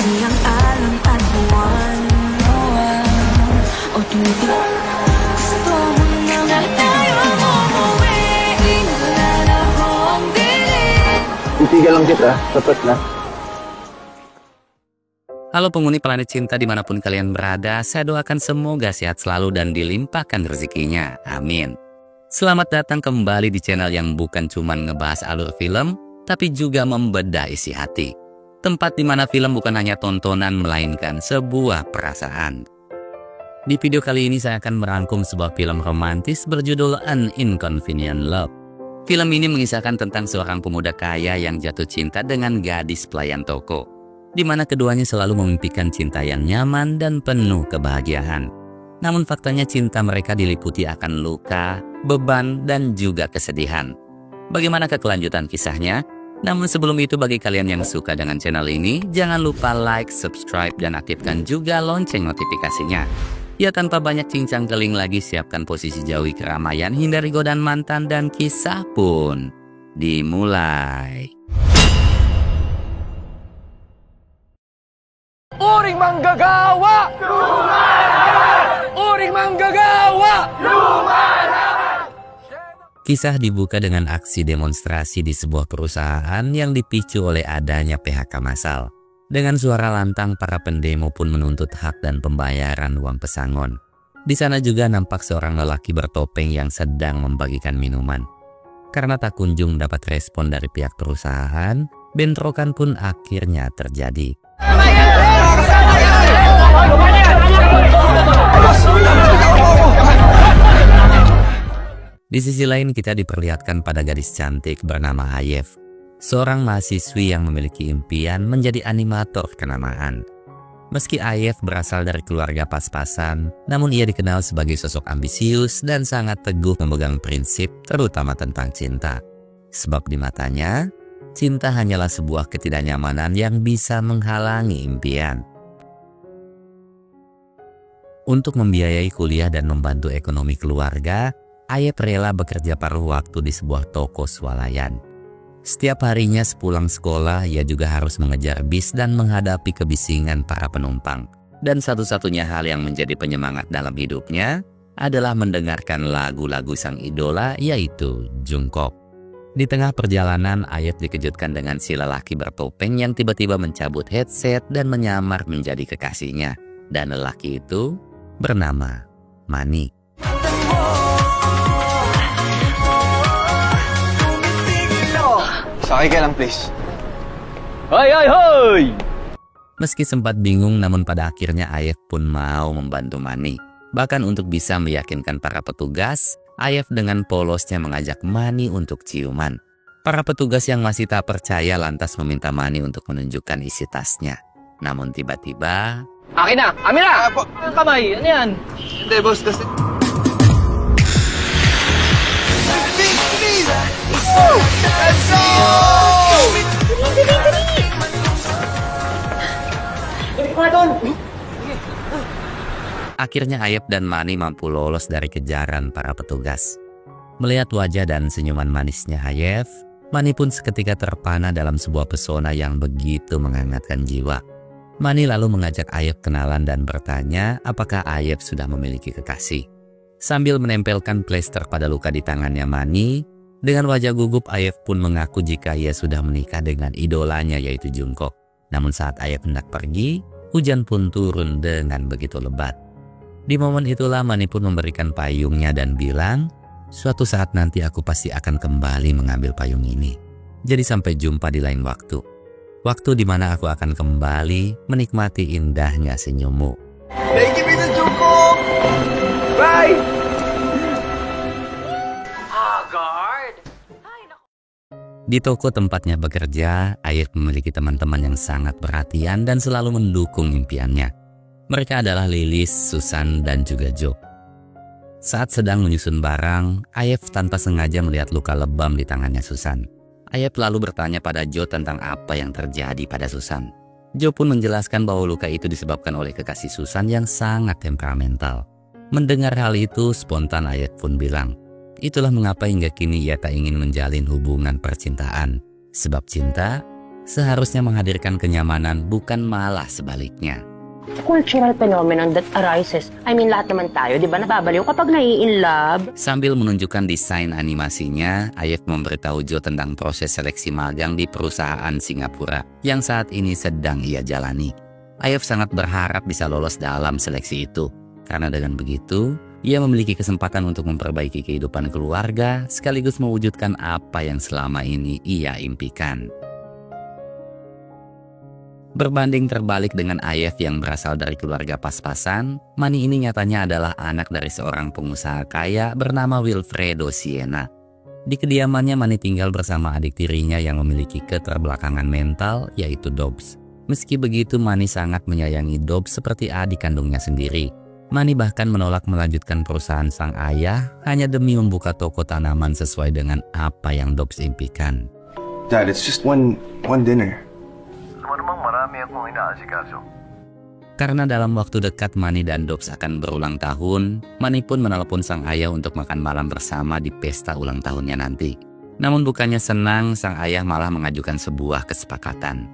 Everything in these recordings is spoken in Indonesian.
siang, alam at buwan. O tuwid gusto mo na tayo umuwi, inalala ang dilim. Titigal lang kita, sapat na. Halo penghuni planet cinta dimanapun kalian berada, saya doakan semoga sehat selalu dan dilimpahkan rezekinya. Amin. Selamat datang kembali di channel yang bukan cuma ngebahas alur film, tapi juga membedah isi hati. Tempat di mana film bukan hanya tontonan, melainkan sebuah perasaan. Di video kali ini saya akan merangkum sebuah film romantis berjudul An Inconvenient Love. Film ini mengisahkan tentang seorang pemuda kaya yang jatuh cinta dengan gadis pelayan toko, di mana keduanya selalu memimpikan cinta yang nyaman dan penuh kebahagiaan. Namun faktanya cinta mereka diliputi akan luka, beban, dan juga kesedihan. Bagaimana kelanjutan kisahnya? Namun sebelum itu, bagi kalian yang suka dengan channel ini, jangan lupa like, subscribe, dan aktifkan juga lonceng notifikasinya. Ya, tanpa banyak cincang keling lagi, siapkan posisi jauhi keramaian, hindari godaan mantan, dan kisah pun dimulai. Uring manggagawa! Lumalaman! Uring manggagawa! Lumalaman! Kisah dibuka dengan aksi demonstrasi di sebuah perusahaan yang dipicu oleh adanya PHK massal. Dengan suara lantang, para pendemo pun menuntut hak dan pembayaran uang pesangon. Di sana juga nampak seorang lelaki bertopeng yang sedang membagikan minuman. Karena tak kunjung dapat respon dari pihak perusahaan, bentrokan pun akhirnya terjadi. Di sisi lain, kita diperlihatkan pada gadis cantik bernama Ayef, seorang mahasiswi yang memiliki impian menjadi animator kenamaan. Meski Ayef berasal dari keluarga pas-pasan, namun ia dikenal sebagai sosok ambisius dan sangat teguh memegang prinsip, terutama tentang cinta. Sebab di matanya, cinta hanyalah sebuah ketidaknyamanan yang bisa menghalangi impian. Untuk membiayai kuliah dan membantu ekonomi keluarga, Ayep rela bekerja paruh waktu di sebuah toko swalayan. Setiap harinya sepulang sekolah, ia juga harus mengejar bis dan menghadapi kebisingan para penumpang. Dan satu-satunya hal yang menjadi penyemangat dalam hidupnya adalah mendengarkan lagu-lagu sang idola, yaitu Jungkook. Di tengah perjalanan, Ayep dikejutkan dengan si lelaki bertopeng yang tiba-tiba mencabut headset dan menyamar menjadi kekasihnya. Dan lelaki itu bernama Mani. Sakay ka lang, please. Hoi, hoi, hoi! Meski sempat bingung, namun pada akhirnya Ayef pun mau membantu Mani. Bahkan untuk bisa meyakinkan para petugas, Ayef dengan polosnya mengajak Mani untuk ciuman. Para petugas yang masih tak percaya lantas meminta Mani untuk menunjukkan isi tasnya. Namun tiba-tiba... Akin na! Amin na! Ang kamay! Ano yan? Hindi, boss. Kasi... Let's go! Akhirnya Ayep dan Mani mampu lolos dari kejaran para petugas. Melihat wajah dan senyuman manisnya Ayef, Mani pun seketika terpana dalam sebuah pesona yang begitu menghangatkan jiwa. Mani lalu mengajak Ayep kenalan dan bertanya apakah Ayep sudah memiliki kekasih. Sambil menempelkan plester pada luka di tangannya Mani, dengan wajah gugup Ayef pun mengaku jika ia sudah menikah dengan idolanya yaitu Jungkook. Namun saat Ayef hendak pergi, hujan pun turun dengan begitu lebat. Di momen itulah Mani pun memberikan payungnya dan bilang, suatu saat nanti aku pasti akan kembali mengambil payung ini. Jadi sampai jumpa di lain waktu. Waktu di mana aku akan kembali menikmati indahnya senyummu. Thank you, Mr. Jungkook! Bye! Di toko tempatnya bekerja, Ayef memiliki teman-teman yang sangat perhatian dan selalu mendukung impiannya. Mereka adalah Lilis, Susan, dan juga Jo. Saat sedang menyusun barang, Ayef tanpa sengaja melihat luka lebam di tangannya Susan. Ayef lalu bertanya pada Jo tentang apa yang terjadi pada Susan. Jo pun menjelaskan bahwa luka itu disebabkan oleh kekasih Susan yang sangat temperamental. Mendengar hal itu, spontan Ayef pun bilang, itulah mengapa hingga kini ia tak ingin menjalin hubungan percintaan. Sebab cinta seharusnya menghadirkan kenyamanan, bukan malah sebaliknya. Cultural phenomenon that arises. Lahat naman tayo, di ba, nababaliw kapag nai-in-love? Sambil menunjukkan desain animasinya, Ayef memberitahu Joe tentang proses seleksi magang di perusahaan Singapura yang saat ini sedang ia jalani. Ayef sangat berharap bisa lolos dalam seleksi itu, karena dengan begitu, ia memiliki kesempatan untuk memperbaiki kehidupan keluarga sekaligus mewujudkan apa yang selama ini ia impikan. Berbanding terbalik dengan Ayef yang berasal dari keluarga pas-pasan, Manny ini nyatanya adalah anak dari seorang pengusaha kaya bernama Wilfredo Siena. Di kediamannya Manny tinggal bersama adik tirinya yang memiliki keterbelakangan mental, yaitu Dobbs. Meski begitu, Manny sangat menyayangi Dobbs seperti adik kandungnya sendiri. Manny bahkan menolak melanjutkan perusahaan sang ayah hanya demi membuka toko tanaman sesuai dengan apa yang Dobbs impikan. Dad, it's just one dinner. Karena dalam waktu dekat Manny dan Dobbs akan berulang tahun, Manny pun menelepon sang ayah untuk makan malam bersama di pesta ulang tahunnya nanti. Namun bukannya senang, sang ayah malah mengajukan sebuah kesepakatan.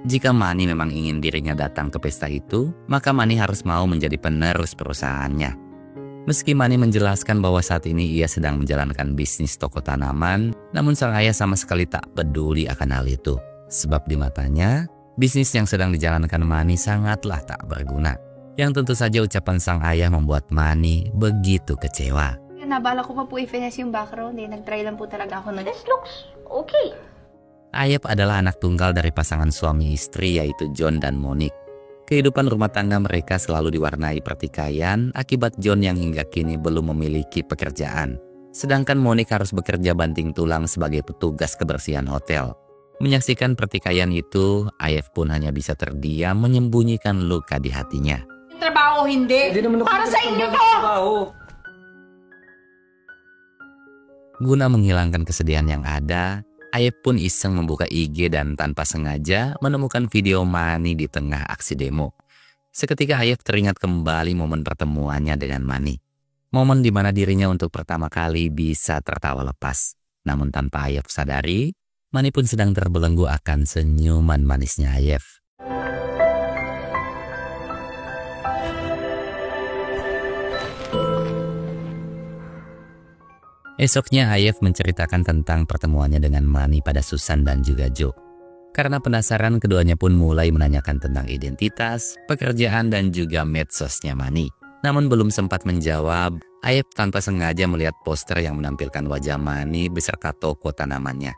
Jika Manny memang ingin dirinya datang ke pesta itu, maka Manny harus mau menjadi penerus perusahaannya. Meski Manny menjelaskan bahwa saat ini ia sedang menjalankan bisnis toko tanaman, namun sang ayah sama sekali tak peduli akan hal itu. Sebab di matanya, bisnis yang sedang dijalankan Manny sangatlah tak berguna. Yang tentu saja ucapan sang ayah membuat Manny begitu kecewa. Nabala ko pa po i-finish yung background Nag-try lang po talaga ako na. This looks okay. Ayef adalah anak tunggal dari pasangan suami istri yaitu John dan Monique. Kehidupan rumah tangga mereka selalu diwarnai pertikaian akibat John yang hingga kini belum memiliki pekerjaan. Sedangkan Monique harus bekerja banting tulang sebagai petugas kebersihan hotel. Menyaksikan pertikaian itu, Ayef pun hanya bisa terdiam menyembunyikan luka di hatinya. Trabaho hindi. Para sa inyo to! Guna menghilangkan kesedihan yang ada, Ayef pun iseng membuka IG dan tanpa sengaja menemukan video Manny di tengah aksi demo. Seketika Ayef teringat kembali momen pertemuannya dengan Manny. Momen di mana dirinya untuk pertama kali bisa tertawa lepas. Namun tanpa Ayef sadari, Manny pun sedang terbelenggu akan senyuman manisnya Ayef. Esoknya Ayef menceritakan tentang pertemuannya dengan Manny pada Susan dan juga Joe. Karena penasaran, keduanya pun mulai menanyakan tentang identitas, pekerjaan dan juga medsosnya Manny. Namun belum sempat menjawab, Ayef tanpa sengaja melihat poster yang menampilkan wajah Manny beserta toko tanamannya.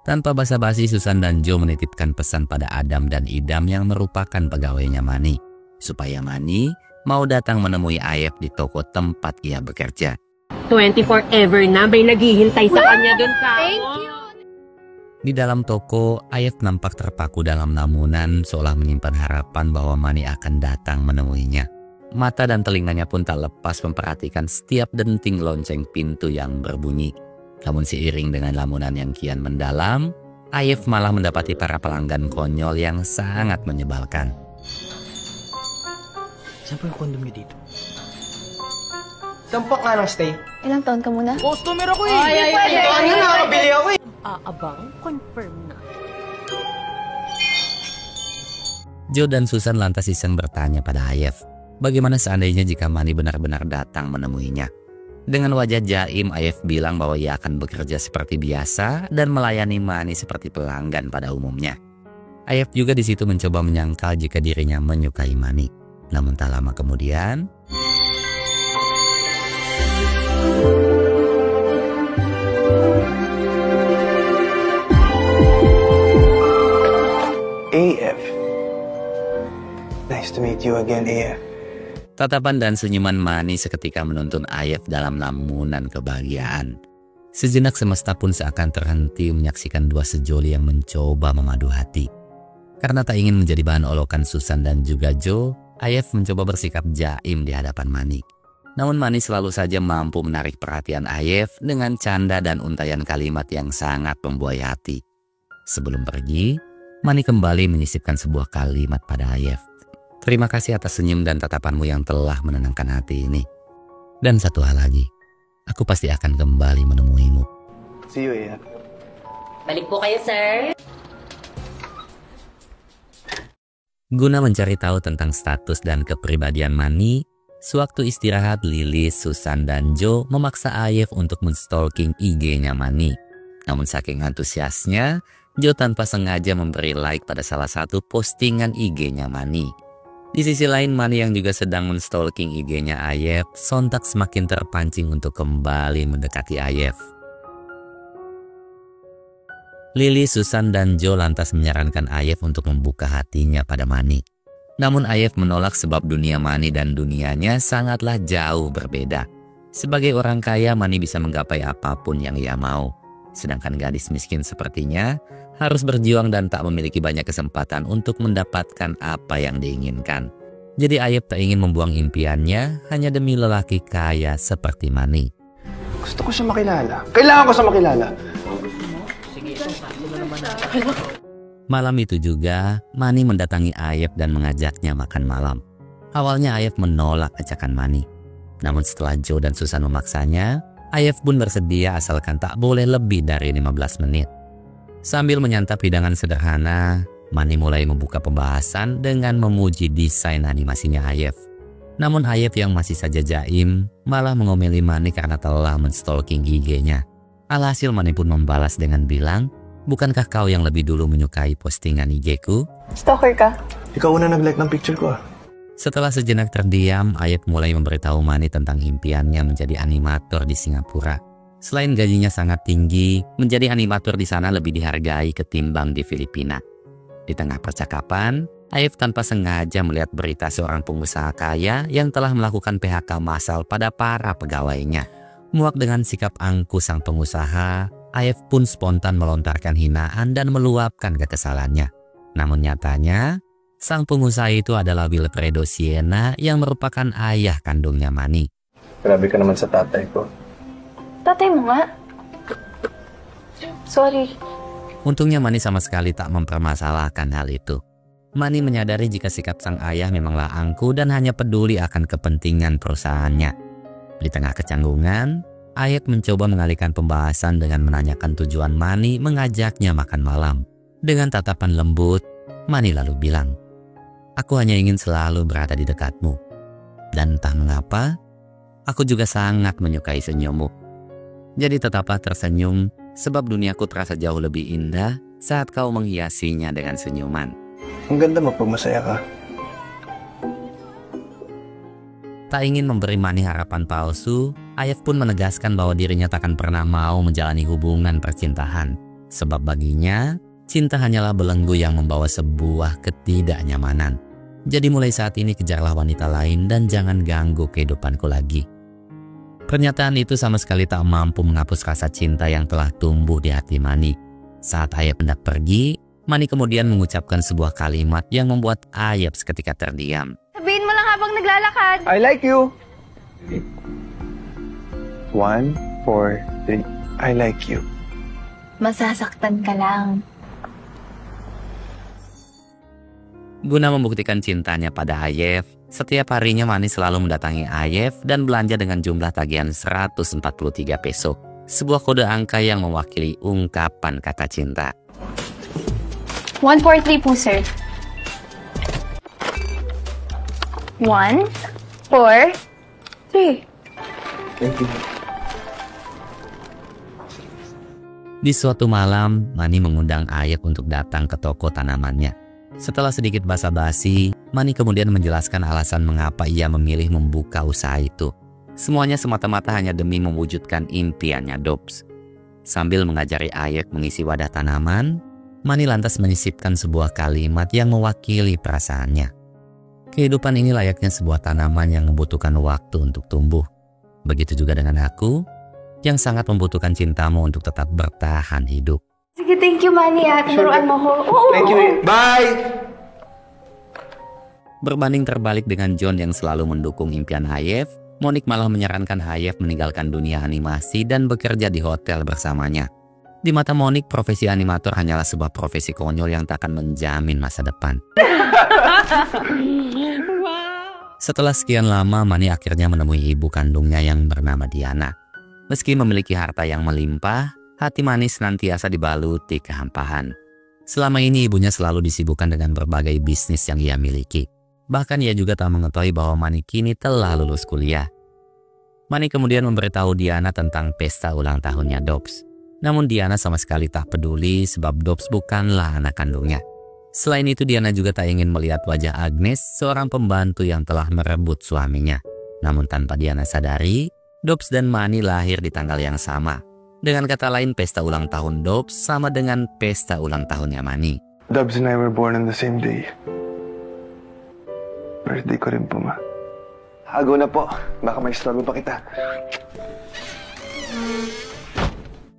Tanpa basa-basi, Susan dan Joe menitipkan pesan pada Adam dan Idam yang merupakan pegawainya Manny, supaya Manny mau datang menemui Ayef di toko tempat ia bekerja. 24 ever na, may naghihintay sa kanya dun ka. Thank you. Di dalam toko, Ayef nampak terpaku dalam lamunan seolah menyimpan harapan bahwa Manny akan datang menemuinya. Mata dan telinganya pun tak lepas memperhatikan setiap denting lonceng pintu yang berbunyi. Namun seiring dengan lamunan yang kian mendalam, Ayef malah mendapati para pelanggan konyol yang sangat menyebalkan. Saan po yung kondom niyo dito? Tampak nga ng stay. Ilang taon ka muna? Customer ako eh! Ay, Ano, nakabili ako eh. Aabang, confirm na. Joe dan Susan lantas iseng bertanya pada Ayef, bagaimana seandainya jika Manny benar-benar datang menemuinya. Dengan wajah jaim, Ayef bilang bahwa ia akan bekerja seperti biasa dan melayani Manny seperti pelanggan pada umumnya. Ayef juga di situ mencoba menyangkal jika dirinya menyukai Manny. Namun tak lama kemudian, AF. Nice to meet you again, AF. tatapan dan senyuman Manny seketika menuntun Ayef dalam lamunan kebahagiaan. Sejenak semesta pun seakan terhenti menyaksikan dua sejoli yang mencoba memadu hati. Karena tak ingin menjadi bahan olokan Susan dan juga Joe, Ayef mencoba bersikap jaim di hadapan Manny. Namun Manny selalu saja mampu menarik perhatian Ayef dengan canda dan untayan kalimat yang sangat membuai hati. Sebelum pergi, Manny kembali menyisipkan sebuah kalimat pada Ayef. Terima kasih atas senyum dan tatapanmu yang telah menenangkan hati ini. Dan satu hal lagi, aku pasti akan kembali menemuimu. See you, AF. Balik po kayo, sir. Guna mencari tahu tentang status dan kepribadian Manny, sewaktu istirahat Lilis, Susan, dan Joe memaksa Ayef untuk menstalking IG-nya Manny. Namun saking antusiasnya, Joe tanpa sengaja memberi like pada salah satu postingan IG-nya Manny. Di sisi lain, Manny yang juga sedang menstalking IG-nya Ayef sontak semakin terpancing untuk kembali mendekati Ayef. Lily, Susan, dan Joe lantas menyarankan Ayef untuk membuka hatinya pada Manny. Namun Ayef menolak sebab dunia Manny dan dunianya sangatlah jauh berbeda. Sebagai orang kaya, Manny bisa menggapai apapun yang ia mau. Sedangkan gadis miskin sepertinya harus berjuang dan tak memiliki banyak kesempatan untuk mendapatkan apa yang diinginkan. Jadi Ayef tak ingin membuang impiannya hanya demi lelaki kaya seperti Manny. Gusto ko siya makilala. Kailangan ko siya makilala. Malam itu juga, Manny mendatangi Ayef dan mengajaknya makan malam. Awalnya Ayef menolak ajakan Manny. Namun setelah Joe dan Susan memaksanya, Ayef pun bersedia asalkan tak boleh lebih dari 15 menit. Sambil menyantap hidangan sederhana, Manny mulai membuka pembahasan dengan memuji desain animasinya Ayef. Namun Ayef yang masih saja jaim malah mengomeli Manny karena telah menstalking IG-nya. Alhasil Manny pun membalas dengan bilang, "Bukankah kau yang lebih dulu menyukai postingan IG-ku?" Stalker ka? Ikaw una nag-like ng picture ko. Setelah sejenak terdiam, Ayef mulai memberitahu Manny tentang impiannya menjadi animator di Singapura. Selain gajinya sangat tinggi, menjadi animator di sana lebih dihargai ketimbang di Filipina. Di tengah percakapan, Ayef tanpa sengaja melihat berita seorang pengusaha kaya yang telah melakukan PHK massal pada para pegawainya. Muak dengan sikap angkuh sang pengusaha, Ayef pun spontan melontarkan hinaan dan meluapkan kekesalannya. Namun nyatanya, sang pengusaha itu adalah Wilfredo Siena yang merupakan ayah kandungnya Manny. Grabe ka naman sa tatay ko. Tatay mo nga. Sorry. Untungnya Manny sama sekali tak mempermasalahkan hal itu. Manny menyadari jika sikap sang ayah memanglah angkuh dan hanya peduli akan kepentingan perusahaannya. Di tengah kecanggungan, Ayef mencoba mengalihkan pembahasan dengan menanyakan tujuan Manny mengajaknya makan malam. Dengan tatapan lembut, Manny lalu bilang, "Aku hanya ingin selalu berada di dekatmu. Dan entah mengapa, aku juga sangat menyukai senyummu. Jadi tetaplah tersenyum, sebab duniaku terasa jauh lebih indah saat kau menghiasinya dengan senyuman." Ang ganda mo pag masaya ka. Tak ingin memberi Manny harapan palsu, Ayef pun menegaskan bahwa dirinya takkan pernah mau menjalani hubungan percintaan. Sebab baginya, cinta hanyalah belenggu yang membawa sebuah ketidaknyamanan. Jadi mulai saat ini kejarlah wanita lain dan jangan ganggu kehidupanku lagi. Pernyataan itu sama sekali tak mampu menghapus rasa cinta yang telah tumbuh di hati Manny. Saat Ayef hendak pergi, Manny kemudian mengucapkan sebuah kalimat yang membuat Ayef seketika terdiam. Sabihin mo lang habang naglalakad. I like you. 1, 4, 3. I like you. Masasaktan ka lang. Guna membuktikan cintanya pada Ayef, setiap harinya Manny selalu mendatangi Ayef dan belanja dengan jumlah tagihan 143 peso. Sebuah kode angka yang mewakili ungkapan kata cinta. 143 po, sir. 1, 4, 3. Thank you. Di suatu malam, Manny mengundang Ayef untuk datang ke toko tanamannya. Setelah sedikit basa-basi, Manny kemudian menjelaskan alasan mengapa ia memilih membuka usaha itu. Semuanya semata-mata hanya demi mewujudkan impiannya Dobbs. Sambil mengajari Ayef mengisi wadah tanaman, Manny lantas menyisipkan sebuah kalimat yang mewakili perasaannya. Kehidupan ini layaknya sebuah tanaman yang membutuhkan waktu untuk tumbuh. Begitu juga dengan aku, yang sangat membutuhkan cintamu untuk tetap bertahan hidup. Sige, thank you, Manny. Tinuruan mo ko. Thank you. Bye! Berbanding terbalik dengan John yang selalu mendukung impian Ayef, Monique malah menyarankan Ayef meninggalkan dunia animasi dan bekerja di hotel bersamanya. Di mata Monique, profesi animator hanyalah sebuah profesi konyol yang tak akan menjamin masa depan. Setelah sekian lama, Manny akhirnya menemui ibu kandungnya yang bernama Diana. Meski memiliki harta yang melimpah, hati Manny senantiasa dibaluti kehampaan. Selama ini ibunya selalu disibukkan dengan berbagai bisnis yang ia miliki. Bahkan ia juga tak mengetahui bahwa Manny kini telah lulus kuliah. Manny kemudian memberitahu Diana tentang pesta ulang tahunnya Dobbs. Namun Diana sama sekali tak peduli sebab Dobbs bukanlah anak kandungnya. Selain itu Diana juga tak ingin melihat wajah Agnes, seorang pembantu yang telah merebut suaminya. Namun tanpa Diana sadari, Dobbs dan Manny lahir di tanggal yang sama. Dengan kata lain, pesta ulang tahun Dobbs sama dengan pesta ulang tahunnya Manny. Dubs and I were born on the same day. Birthday ko rin po, ma. Hago na po. Baka may struggle pa kita.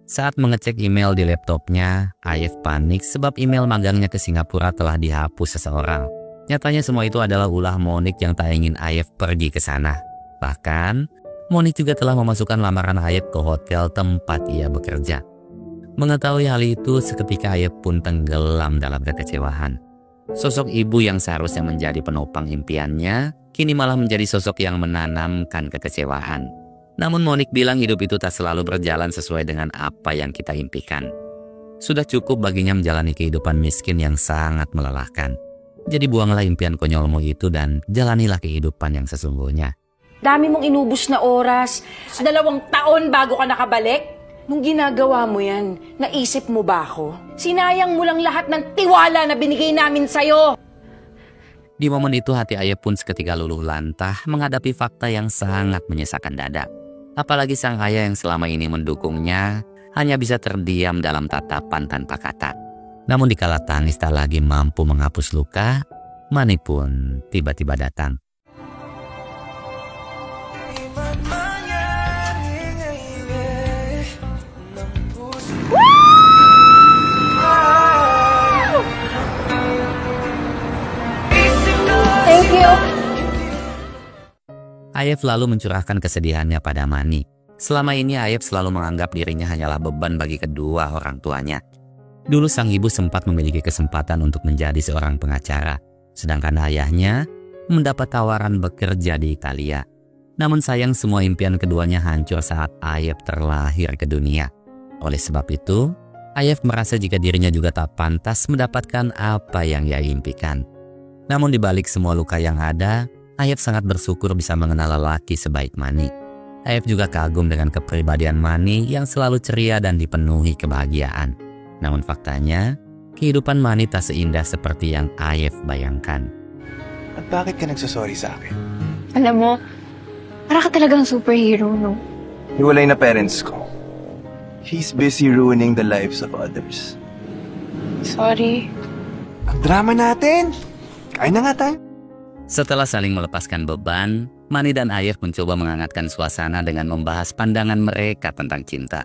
Saat mengecek email di laptopnya, Ayef panik sebab email magangnya ke Singapura telah dihapus seseorang. Nyatanya semua itu adalah ulah Monique yang tak ingin Ayef pergi ke sana. Bahkan, Monique juga telah memasukkan lamaran Ayef ke hotel tempat ia bekerja. Mengetahui hal itu, seketika Ayef pun tenggelam dalam kekecewaan. Sosok ibu yang seharusnya menjadi penopang impiannya, kini malah menjadi sosok yang menanamkan kekecewaan. Namun Monique bilang hidup itu tak selalu berjalan sesuai dengan apa yang kita impikan. Sudah cukup baginya menjalani kehidupan miskin yang sangat melelahkan. Jadi buanglah impian konyolmu itu dan jalanilah kehidupan yang sesungguhnya. Dami mong inubos na oras. 2 taon bago ka nakabalik. Nung ginagawa mo yan, naisip mo ba ako? Sinayang mo lang lahat ng tiwala na binigay namin sa'yo. Di momen itu hati Ayef pun seketika luluh lantah menghadapi fakta yang sangat menyesakan dada. Apalagi sang ayah yang selama ini mendukungnya hanya bisa terdiam dalam tatapan tanpa kata. Namun dikala tangis tak lagi mampu menghapus luka, Manny pun tiba-tiba datang. Thank you. Ayef lalu mencurahkan kesedihannya pada Manny. Selama ini Ayef selalu menganggap dirinya hanyalah beban bagi kedua orang tuanya. Dulu sang ibu sempat memiliki kesempatan untuk menjadi seorang pengacara, sedangkan ayahnya mendapat tawaran bekerja di Italia. Namun sayang semua impian keduanya hancur saat Ayef terlahir ke dunia. Oleh sebab itu, Ayef merasa jika dirinya juga tak pantas mendapatkan apa yang ia impikan. Namun di balik semua luka yang ada, Ayef sangat bersyukur bisa mengenal lelaki sebaik Manny. Ayef juga kagum dengan kepribadian Manny yang selalu ceria dan dipenuhi kebahagiaan. Namun faktanya, kehidupan Manny tak seindah seperti yang Ayef bayangkan. At bakit ka nagsasorry sa akin? Alam mo, para ka talagang superhero, no? Hiwalay na parents ko. He's busy ruining the lives of others. Sorry. Ang drama natin! Kain na nga tayo. Setelah saling melepaskan beban, Manny dan Ayef mencoba menghangatkan suasana dengan membahas pandangan mereka tentang cinta.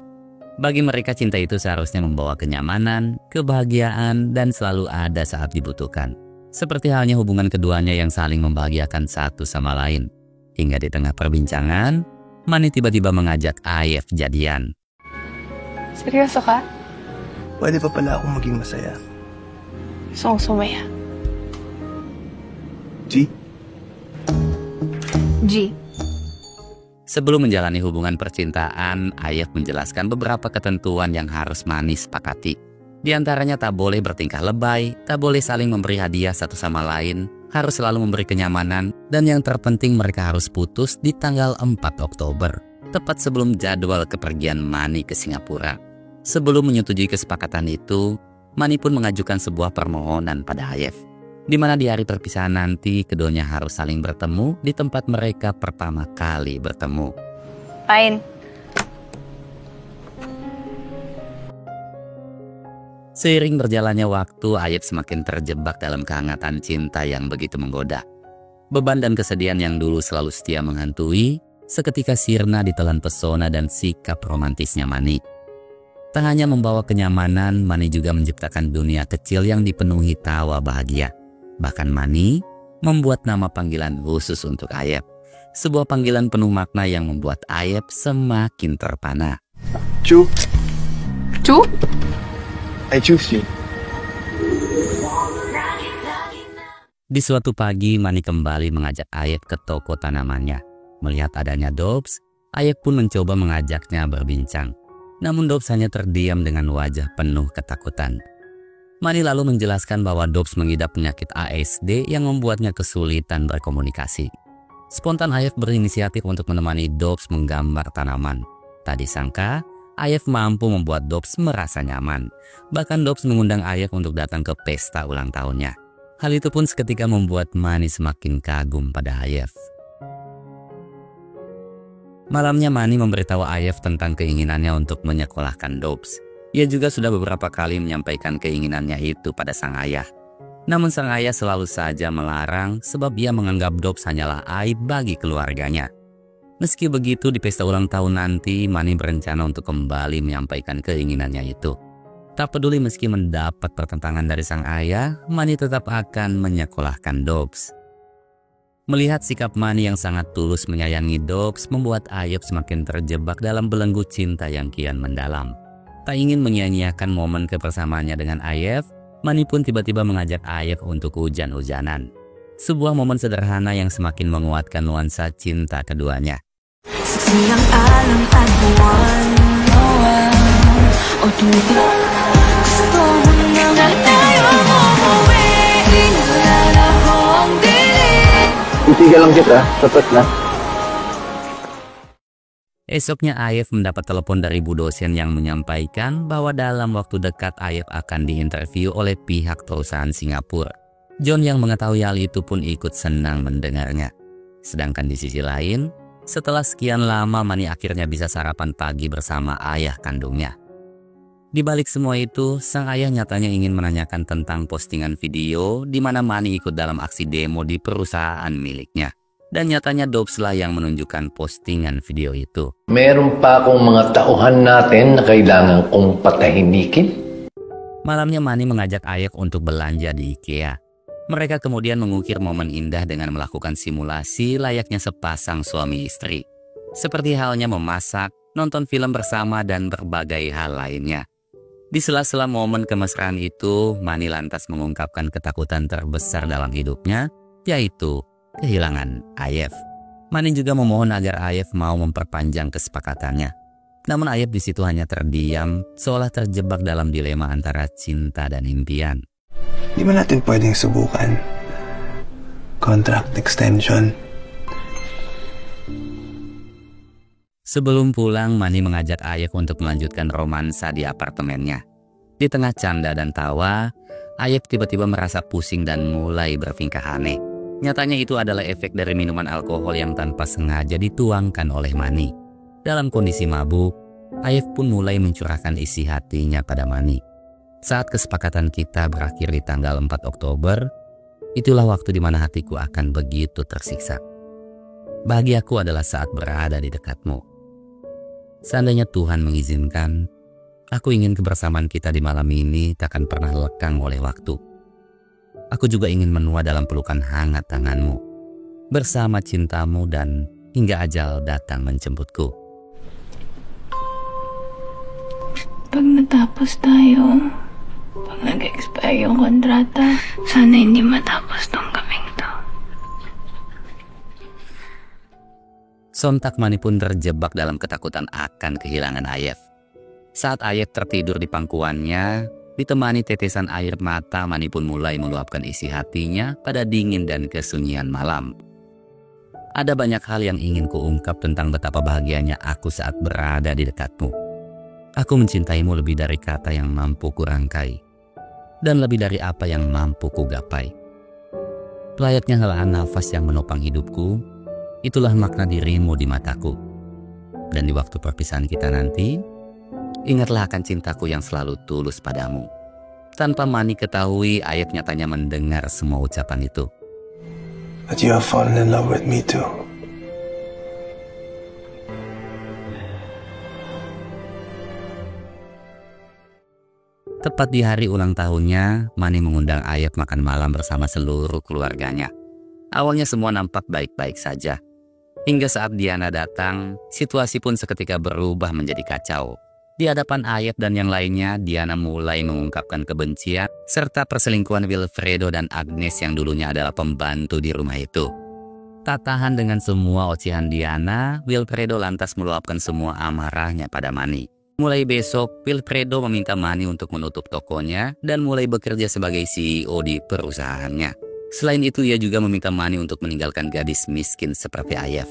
Bagi mereka cinta itu seharusnya membawa kenyamanan, kebahagiaan, dan selalu ada saat dibutuhkan. Seperti halnya hubungan keduanya yang saling membahagiakan satu sama lain. Hingga di tengah perbincangan, Manny tiba-tiba mengajak Ayef jadian. Seryoso ka? Pwede pa pala akong maging masaya. Gusto kong sumaya. G? G. Sebelum menjalani hubungan percintaan, Ayef menjelaskan beberapa ketentuan yang harus Manny sepakati. Di antaranya tak boleh bertingkah lebay, tak boleh saling memberi hadiah satu sama lain, harus selalu memberi kenyamanan, dan yang terpenting mereka harus putus di tanggal 4 Oktober, tepat sebelum jadwal kepergian Manny ke Singapura. Sebelum menyetujui kesepakatan itu, Manny pun mengajukan sebuah permohonan pada Ayef, di mana di hari perpisahan nanti keduanya harus saling bertemu di tempat mereka pertama kali bertemu. Fine. Seiring berjalannya waktu, Ayef semakin terjebak dalam kehangatan cinta yang begitu menggoda. Beban dan kesedihan yang dulu selalu setia menghantui, seketika sirna ditelan pesona dan sikap romantisnya Manny. Tak hanya membawa kenyamanan, Manny juga menciptakan dunia kecil yang dipenuhi tawa bahagia. Bahkan Manny membuat nama panggilan khusus untuk Ayef. Sebuah panggilan penuh makna yang membuat Ayef semakin terpana. Chu? Chu? I choose you. Di suatu pagi, Manny kembali mengajak Ayef ke toko tanamannya. Melihat adanya Dobbs, Ayef pun mencoba mengajaknya berbincang. Namun Dobbs hanya terdiam dengan wajah penuh ketakutan. Mani lalu menjelaskan bahwa Dobbs mengidap penyakit ASD yang membuatnya kesulitan berkomunikasi. Spontan Ayef berinisiatif untuk menemani Dobbs menggambar tanaman. Tak disangka, Ayef mampu membuat Dobbs merasa nyaman. Bahkan Dobbs mengundang Ayef untuk datang ke pesta ulang tahunnya. Hal itu pun seketika membuat Mani semakin kagum pada Ayef. Malamnya Mani memberitahu Ayef tentang keinginannya untuk menyekolahkan Dobbs. Ia juga sudah beberapa kali menyampaikan keinginannya itu pada sang ayah. Namun sang ayah selalu saja melarang sebab ia menganggap Dobbs hanyalah aib bagi keluarganya. Meski begitu, di pesta ulang tahun nanti, Mani berencana untuk kembali menyampaikan keinginannya itu. Tak peduli meski mendapat pertentangan dari sang ayah, Mani tetap akan menyekolahkan Dobbs. Melihat sikap Mani yang sangat tulus menyayangi Dobbs membuat Ayef semakin terjebak dalam belenggu cinta yang kian mendalam. Tak ingin menyia-nyiakan momen kebersamaannya dengan Ayef, Mani pun tiba-tiba mengajak Ayef untuk hujan-hujanan. Sebuah momen sederhana yang semakin menguatkan nuansa cinta keduanya. Setiap alam at buwan, o tuwid gusto mo na tayo umuwi. Inalala ko ang dilim. Titigal lang kita, sapat na. Esoknya Ayef mendapat telepon dari bu dosen yang menyampaikan bahwa dalam waktu dekat Ayef akan diinterview oleh pihak perusahaan Singapura. John yang mengetahui hal itu pun ikut senang mendengarnya. Sedangkan di sisi lain, setelah sekian lama Mani akhirnya bisa sarapan pagi bersama ayah kandungnya. Di balik semua itu, sang ayah nyatanya ingin menanyakan tentang postingan video di mana Mani ikut dalam aksi demo di perusahaan miliknya. Dan nyatanya Dobbs lah yang menunjukkan postingan video itu. Meron pa akong mga tauhan natin na kailangan kong patahimikin. Malamnya Mani mengajak Ayef untuk belanja di IKEA. Mereka kemudian mengukir momen indah dengan melakukan simulasi layaknya sepasang suami istri. Seperti halnya memasak, nonton film bersama, dan berbagai hal lainnya. Di sela-sela momen kemesraan itu, Mani lantas mengungkapkan ketakutan terbesar dalam hidupnya, yaitu kehilangan Ayef. Mani juga memohon agar Ayef mau memperpanjang kesepakatannya. Namun Ayef di situ hanya terdiam, seolah terjebak dalam dilema antara cinta dan impian. Di ba natin pwedeng subukan? Contract extension. Sebelum pulang, Mani mengajak Ayef untuk melanjutkan romansa di apartemennya. Di tengah canda dan tawa, Ayef tiba-tiba merasa pusing dan mulai bertingkah aneh. Nyatanya itu adalah efek dari minuman alkohol yang tanpa sengaja dituangkan oleh Mani. Dalam kondisi mabuk, Ayef pun mulai mencurahkan isi hatinya pada Mani. Saat kesepakatan kita berakhir di tanggal 4 Oktober, itulah waktu di mana hatiku akan begitu tersiksa. Bahagiaku adalah saat berada di dekatmu. Seandainya Tuhan mengizinkan, aku ingin kebersamaan kita di malam ini takkan pernah lekang oleh waktu. Aku juga ingin menua dalam pelukan hangat tanganmu, bersama cintamu dan hingga ajal datang menjemputku. Pag natapos tayo, pag nag-expire yung kontrata, sana hindi matapos tong kaming to. Sontak Mani pun terjebak dalam ketakutan akan kehilangan Ayef. Saat Ayef tertidur di pangkuannya, ditemani tetesan air mata, Mani pun mulai meluapkan isi hatinya pada dingin dan kesunyian malam. Ada banyak hal yang ingin kuungkap tentang betapa bahagianya aku saat berada di dekatmu. Aku mencintaimu lebih dari kata yang mampu kurangkai, dan lebih dari apa yang mampu kugapai. Layaknya helaan nafas yang menopang hidupku, itulah makna dirimu di mataku. Dan di waktu perpisahan kita nanti, ingatlah akan cintaku yang selalu tulus padamu. Tanpa Mani ketahui, Ayef nyatanya mendengar semua ucapan itu. But you have fallen in love with me too. Tepat di hari ulang tahunnya, Mani mengundang Ayef makan malam bersama seluruh keluarganya. Awalnya semua nampak baik-baik saja. Hingga saat Diana datang, situasi pun seketika berubah menjadi kacau. Di hadapan Ayef dan yang lainnya, Diana mulai mengungkapkan kebencian serta perselingkuhan Wilfredo dan Agnes yang dulunya adalah pembantu di rumah itu. Tak tahan dengan semua ocehan Diana, Wilfredo lantas meluapkan semua amarahnya pada Mani. Mulai besok, Wilfredo meminta Manny untuk menutup tokonya dan mulai bekerja sebagai CEO di perusahaannya. Selain itu, ia juga meminta Manny untuk meninggalkan gadis miskin seperti Ayef.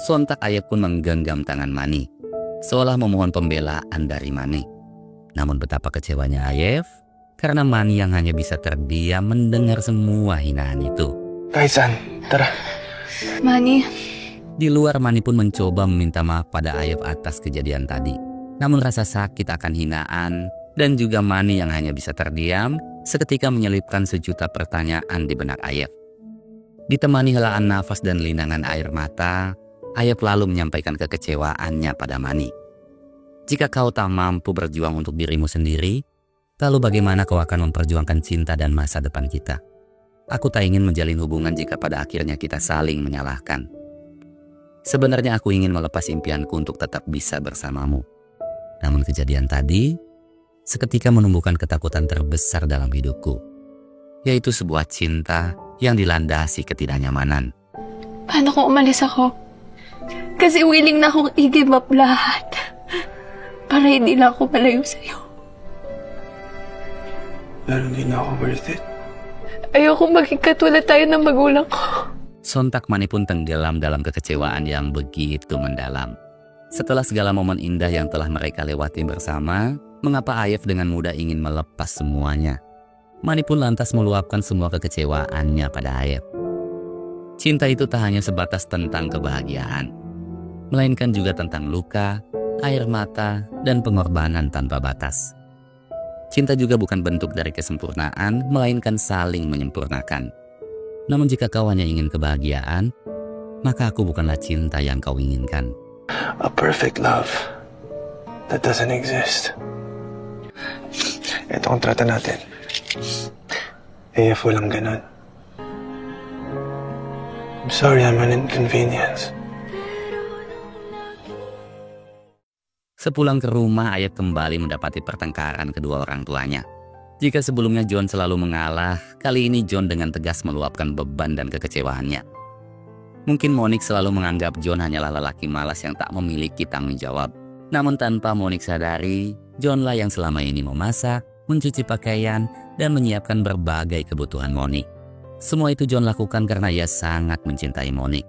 Sontak Ayef pun menggenggam tangan Manny, seolah memohon pembelaan dari Manny. Namun betapa kecewanya Ayef, karena Manny yang hanya bisa terdiam mendengar semua hinaan itu. Kaisan, tara. Manny, Di luar, Manny pun mencoba meminta maaf pada Ayef atas kejadian tadi. Namun rasa sakit akan hinaan dan juga Manny yang hanya bisa terdiam seketika menyelipkan sejuta pertanyaan di benak Ayef. Ditemani helaan nafas dan linangan air mata, Ayef lalu menyampaikan kekecewaannya pada Manny. Jika kau tak mampu berjuang untuk dirimu sendiri, lalu bagaimana kau akan memperjuangkan cinta dan masa depan kita? Aku tak ingin menjalin hubungan jika pada akhirnya kita saling menyalahkan. Sebenarnya aku ingin melepas impianku untuk tetap bisa bersamamu. Namun kejadian tadi, seketika menumbuhkan ketakutan terbesar dalam hidupku, yaitu sebuah cinta yang dilandasi ketidaknyamanan. Paano kung umalis ako? Kasi willing na akong i-give up lahat para hindi na ako malayo sa'yo. Pero hindi na ako worth it. Ayoko maging katulad tayo ng magulang ko. Sontak Manny pun tenggelam dalam kekecewaan yang begitu mendalam. Setelah segala momen indah yang telah mereka lewati bersama, mengapa Ayef dengan mudah ingin melepas semuanya? Manny pun lantas meluapkan semua kekecewaannya pada Ayef. Cinta itu tak hanya sebatas tentang kebahagiaan, melainkan juga tentang luka, air mata, dan pengorbanan tanpa batas. Cinta juga bukan bentuk dari kesempurnaan, melainkan saling menyempurnakan. Namun jika kau hanya ingin kebahagiaan, maka aku bukanlah cinta yang kau inginkan. A perfect love that doesn't exist. Ito ang trata natin. AF walang ganun. I'm sorry I'm an inconvenience. Sepulang ke rumah, Ayef kembali mendapati pertengkaran kedua orang tuanya. Jika sebelumnya John selalu mengalah, kali ini John dengan tegas meluapkan beban dan kekecewaannya. Mungkin Monique selalu menganggap John hanyalah lelaki malas yang tak memiliki tanggung jawab. Namun tanpa Monique sadari, Johnlah yang selama ini memasak, mencuci pakaian, dan menyiapkan berbagai kebutuhan Monique. Semua itu John lakukan karena ia sangat mencintai Monique.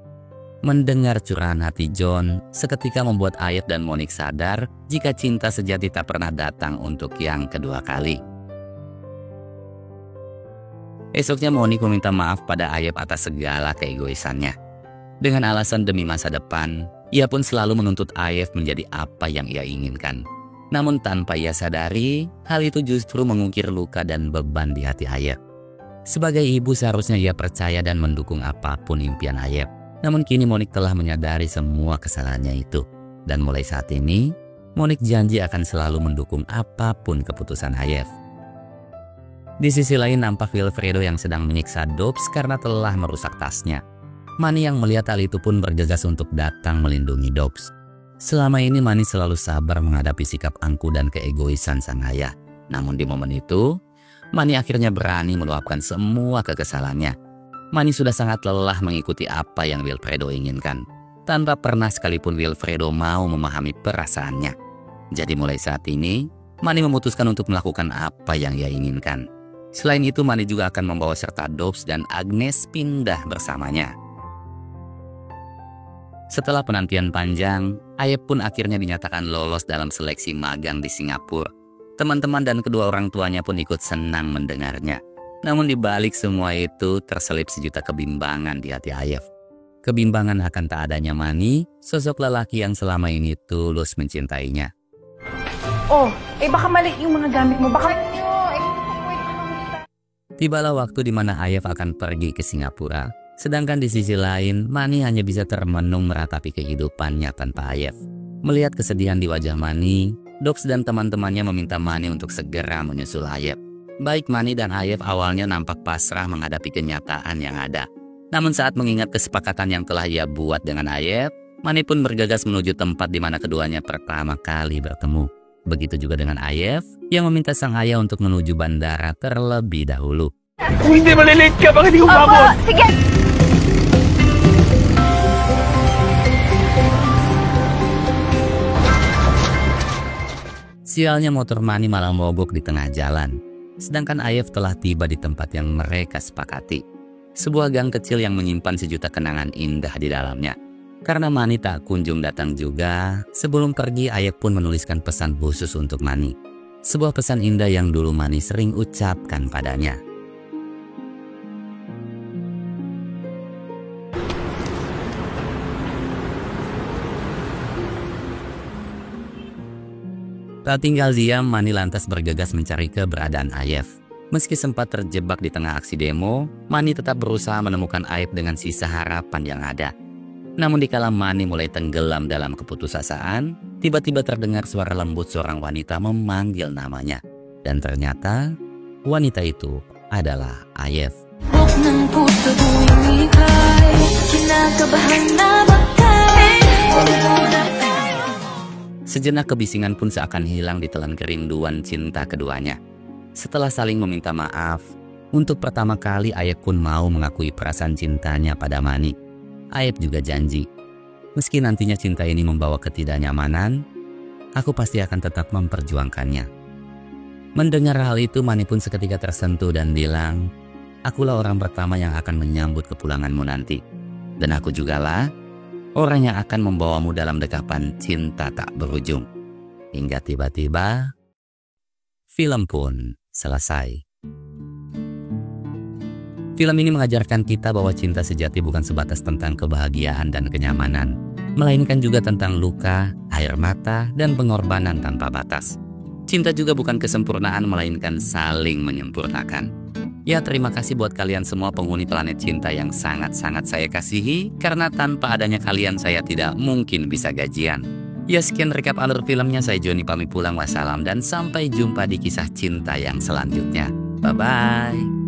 Mendengar curahan hati John, seketika membuat Ayef dan Monique sadar jika cinta sejati tak pernah datang untuk yang kedua kali. Esoknya Monique meminta maaf pada Ayef atas segala keegoisannya. Dengan alasan demi masa depan, ia pun selalu menuntut Ayef menjadi apa yang ia inginkan. Namun tanpa ia sadari, hal itu justru mengukir luka dan beban di hati Ayef. Sebagai ibu seharusnya ia percaya dan mendukung apapun impian Ayef. Namun kini Monique telah menyadari semua kesalahannya itu. Dan mulai saat ini, Monique janji akan selalu mendukung apapun keputusan Ayef. Di sisi lain nampak Wilfredo yang sedang menyiksa Dobbs karena telah merusak tasnya. Manny yang melihat hal itu pun bergegas untuk datang melindungi Dobbs. Selama ini Manny selalu sabar menghadapi sikap angku dan keegoisan sang ayah. Namun di momen itu, Manny akhirnya berani meluapkan semua kekesalannya. Manny sudah sangat lelah mengikuti apa yang Wilfredo inginkan. Tanpa pernah sekalipun Wilfredo mau memahami perasaannya. Jadi mulai saat ini, Manny memutuskan untuk melakukan apa yang ia inginkan. Selain itu, Manny juga akan membawa serta Dobbs dan Agnes pindah bersamanya. Setelah penantian panjang, Ayef pun akhirnya dinyatakan lolos dalam seleksi magang di Singapura. Teman-teman dan kedua orang tuanya pun ikut senang mendengarnya. Namun di balik semua itu terselip sejuta kebimbangan di hati Ayef. Kebimbangan akan tak adanya Manny, sosok lelaki yang selama ini tulus mencintainya. Oh, baka mali yung mga gamit mo. Baka... Tibalah waktu di mana Ayef akan pergi ke Singapura. Sedangkan di sisi lain, Manny hanya bisa termenung meratapi kehidupannya tanpa Ayef. Melihat kesedihan di wajah Manny, Dobbs dan teman-temannya meminta Manny untuk segera menyusul Ayef. Baik Manny dan Ayef awalnya nampak pasrah menghadapi kenyataan yang ada. Namun saat mengingat kesepakatan yang telah ia buat dengan Ayef, Manny pun bergegas menuju tempat di mana keduanya pertama kali bertemu. Begitu juga dengan Ayef yang meminta sang ayah untuk menuju bandara terlebih dahulu. Kung hindi malilate ka, bakit hindi umabot? Opo, sige! Sialnya motor Mani malah mogok di tengah jalan. Sedangkan Ayef telah tiba di tempat yang mereka sepakati. Sebuah gang kecil yang menyimpan sejuta kenangan indah di dalamnya. Karena Mani tak kunjung datang juga, sebelum pergi Ayef pun menuliskan pesan khusus untuk Mani. Sebuah pesan indah yang dulu Mani sering ucapkan padanya. Tak tinggal diam, Mani lantas bergegas mencari keberadaan Ayef. Meski sempat terjebak di tengah aksi demo, Mani tetap berusaha menemukan Ayef dengan sisa harapan yang ada. Namun dikala Mani mulai tenggelam dalam keputusasaan, tiba-tiba terdengar suara lembut seorang wanita memanggil namanya. Dan ternyata wanita itu adalah Ayef. Sejenak kebisingan pun seakan hilang ditelan kerinduan cinta keduanya. Setelah saling meminta maaf, untuk pertama kali Ayef pun mau mengakui perasaan cintanya pada Mani. Ayef juga janji, meski nantinya cinta ini membawa ketidaknyamanan, aku pasti akan tetap memperjuangkannya. Mendengar hal itu, Mani pun seketika tersentuh dan bilang, akulah orang pertama yang akan menyambut kepulanganmu nanti. Dan aku jugalah orang yang akan membawamu dalam dekapan cinta tak berujung. Hingga tiba-tiba, film pun selesai. Film ini mengajarkan kita bahwa cinta sejati bukan sebatas tentang kebahagiaan dan kenyamanan, melainkan juga tentang luka, air mata, dan pengorbanan tanpa batas. Cinta juga bukan kesempurnaan, melainkan saling menyempurnakan. Ya, terima kasih buat kalian semua penghuni planet cinta yang sangat-sangat saya kasihi, karena tanpa adanya kalian saya tidak mungkin bisa gajian. Ya, sekian recap alur filmnya, saya Joni pamit pulang, wassalam, dan sampai jumpa di kisah cinta yang selanjutnya. Bye-bye.